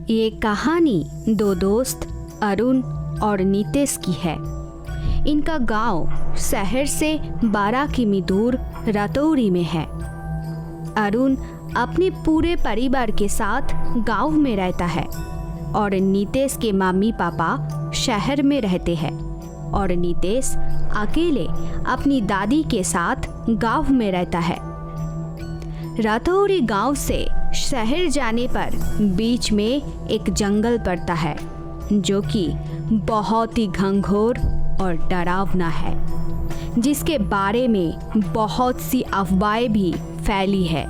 ये कहानी दो दोस्त अरुण और नितेश की है। इनका गांव शहर से 12 किमी दूर रतौरी में है। अरुण अपने पूरे परिवार के साथ गांव में रहता है और नितेश के मम्मी पापा शहर में रहते हैं और नितेश अकेले अपनी दादी के साथ गांव में रहता है। रतौरी गांव से शहर जाने पर बीच में एक जंगल पड़ता है जो कि बहुत ही घंघोर और डरावना है, जिसके बारे में बहुत सी अफवाहें भी फैली है।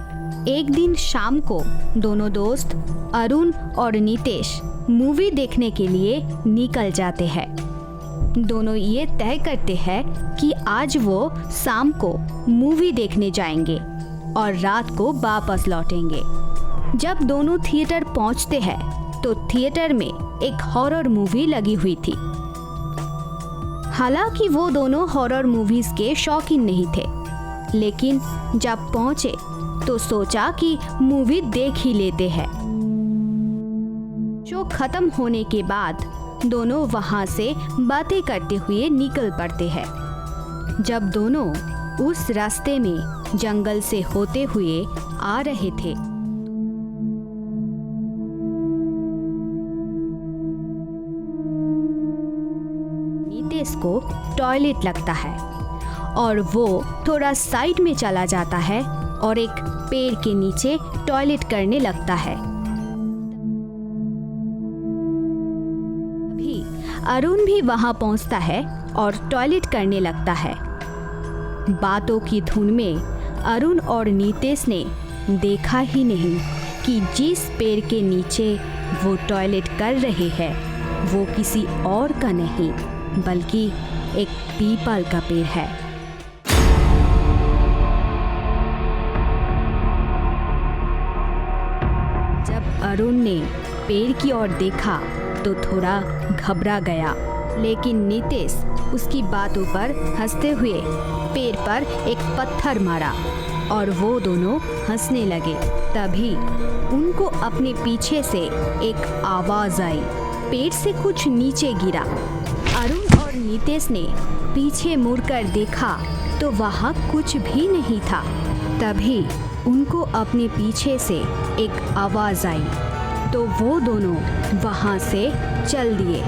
एक दिन शाम को दोनों दोस्त अरुण और नितेश मूवी देखने के लिए निकल जाते हैं। दोनों ये तय करते हैं कि आज वो शाम को मूवी देखने जाएंगे और रात को वापस लौटेंगे। जब दोनों थिएटर पहुंचते हैं तो थिएटर में एक हॉरर मूवी लगी हुई थी। हालांकि वो दोनों हॉरर मूवीज के शौकीन नहीं थे, लेकिन जब पहुंचे तो सोचा कि मूवी देख ही लेते हैं। शो खत्म होने के बाद दोनों वहां से बातें करते हुए निकल पड़ते हैं। जब दोनों उस रास्ते में जंगल से होते हुए आ रहे थे, नितेश को टॉयलेट लगता है और वो थोड़ा साइड में चला जाता है और एक पेड़ के नीचे टॉयलेट करने लगता है। अभी अरुण भी वहां पहुंचता है और टॉयलेट करने लगता है। बातों की धुन में अरुण और नितेश ने देखा ही नहीं कि जिस पेड़ के नीचे वो टॉयलेट कर रहे हैं वो किसी और का नहीं बल्कि एक पीपल का पेड़ है। जब अरुण ने पेड़ की ओर देखा तो थोड़ा घबरा गया, लेकिन नितेश उसकी बातों पर हंसते हुए पेड़ पर एक पत्थर मारा और वो दोनों हंसने लगे। तभी उनको अपने पीछे से एक आवाज आई। पेड़ से कुछ नीचे गिरा। अरुण और नितेश ने पीछे मुड़कर देखा तो वहाँ कुछ भी नहीं था। तभी उनको अपने पीछे से एक आवाज आई तो वो दोनों वहाँ से चल दिए।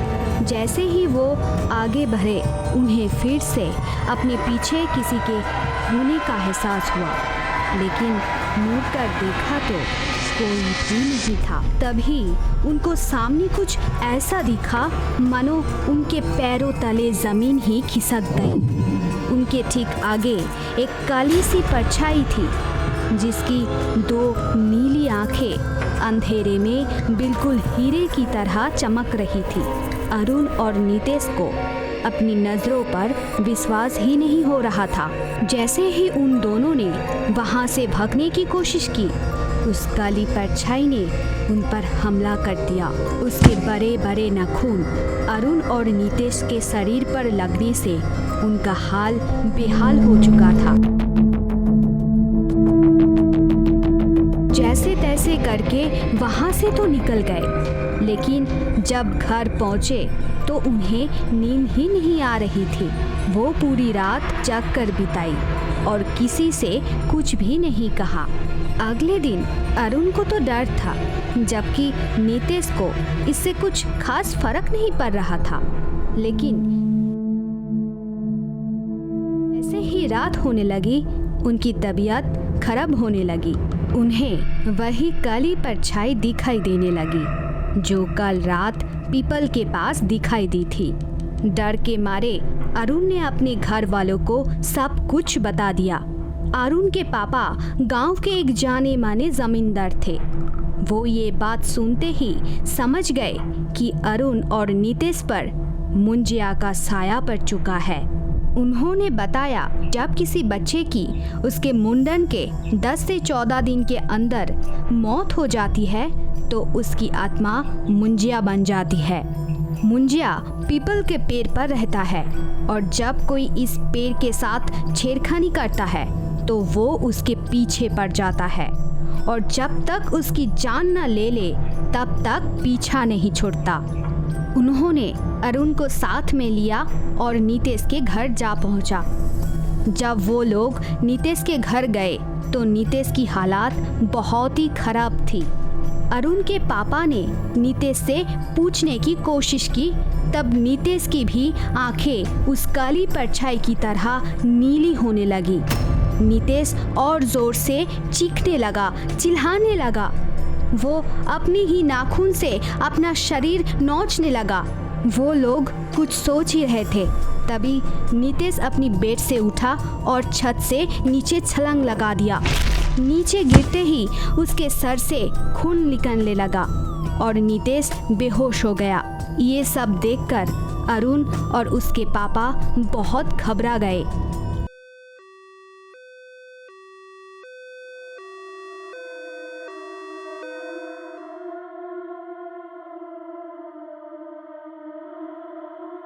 जैसे ही वो आगे बढ़े उन्हें फिर से अपने पीछे किसी के होने का एहसास हुआ, लेकिन मुड़कर देखा तो कोई भी नहीं था। तभी उनको सामने कुछ ऐसा दिखा मानो उनके पैरों तले जमीन ही खिसक गई। उनके ठीक आगे एक काली सी परछाई थी जिसकी 2 नीली आंखें अंधेरे में बिल्कुल हीरे की तरह चमक रही थी। अरुण और नितेश को अपनी नजरों पर विश्वास ही नहीं हो रहा था। जैसे ही उन दोनों ने वहां से भागने की कोशिश की, उस काली परछाई ने उन पर हमला कर दिया। उसके बड़े बड़े नाखून अरुण और नितेश के शरीर पर लगने से उनका हाल बेहाल हो चुका था। जैसे तैसे करके वहां से तो निकल गए, लेकिन जब घर पहुंचे तो उन्हें नींद ही नहीं आ रही थी। वो पूरी रात जाग कर बिताई और किसी से कुछ भी नहीं कहा। अगले दिन अरुण को तो डर था, जबकि नितेश को इससे कुछ खास फर्क नहीं पड़ रहा था। लेकिन जैसे ही रात होने लगी उनकी तबीयत खराब होने लगी। उन्हें वही काली परछाई दिखाई देने लगी जो कल रात पीपल के पास दिखाई दी थी। डर के मारे अरुण ने अपने घर वालों को सब कुछ बता दिया। अरुण के पापा गांव के एक जाने माने जमींदार थे। वो ये बात सुनते ही समझ गए कि अरुण और नितेश पर मुंजिया का साया पड़ चुका है। उन्होंने बताया जब किसी बच्चे की उसके मुंडन के 10 से 14 दिन के अंदर मौत हो जाती है तो उसकी आत्मा मुंजिया बन जाती है। मुंजिया पीपल के पेड़ पर रहता है और जब कोई इस पेड़ के साथ छेड़खानी करता है तो वो उसके पीछे पड़ जाता है और जब तक उसकी जान न ले ले तब तक पीछा नहीं छोड़ता। उन्होंने अरुण को साथ में लिया और नितेश के घर जा पहुंचा। जब वो लोग नितेश के घर गए तो नितेश की हालात बहुत ही खराब थी। अरुण के पापा ने नितेश से पूछने की कोशिश की, तब नितेश की भी आंखें उस काली परछाई की तरह नीली होने लगी। नितेश और जोर से चीखने लगा, चिल्लाने लगा। वो अपनी ही नाखून से अपना शरीर नोचने लगा। वो लोग कुछ सोच ही रहे थे, तभी नितेश अपनी बेड से उठा और छत से नीचे छलांग लगा दिया। नीचे गिरते ही उसके सर से खून निकलने लगा और नितेश बेहोश हो गया। ये सब देखकर अरुण और उसके पापा बहुत घबरा गए।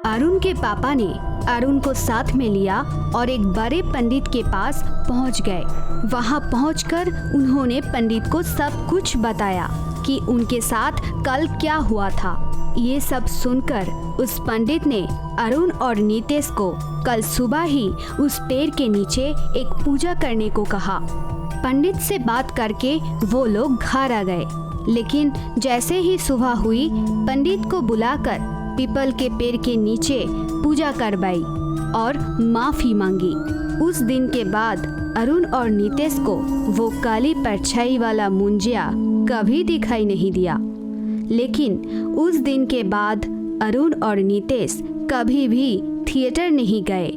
अरुण के पापा ने अरुण को साथ में लिया और एक बड़े पंडित के पास पहुंच गए। वहां पहुंचकर उन्होंने पंडित को सब कुछ बताया कि उनके साथ कल क्या हुआ था। ये सब सुनकर उस पंडित ने अरुण और नितेश को कल सुबह ही उस पेड़ के नीचे एक पूजा करने को कहा। पंडित से बात करके वो लोग घर आ गए, लेकिन जैसे ही सुबह हुई पंडित को बुलाकर पीपल के पेड़ के नीचे पूजा करवाई और माफी मांगी। उस दिन के बाद अरुण और नितेश को वो काली परछाई वाला मुंजिया कभी दिखाई नहीं दिया। लेकिन उस दिन के बाद अरुण और नितेश कभी भी थिएटर नहीं गए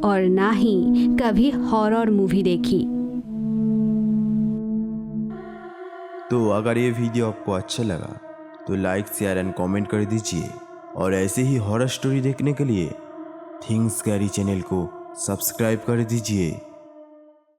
और ना ही कभी हॉरर मूवी देखी। तो अगर ये वीडियो आपको अच्छा लगा तो लाइक, शेयर एंड कमेंट कर दीजिए और ऐसे ही हॉरर स्टोरी देखने के लिए थिंग्स स्कैरी चैनल को सब्सक्राइब कर दीजिए।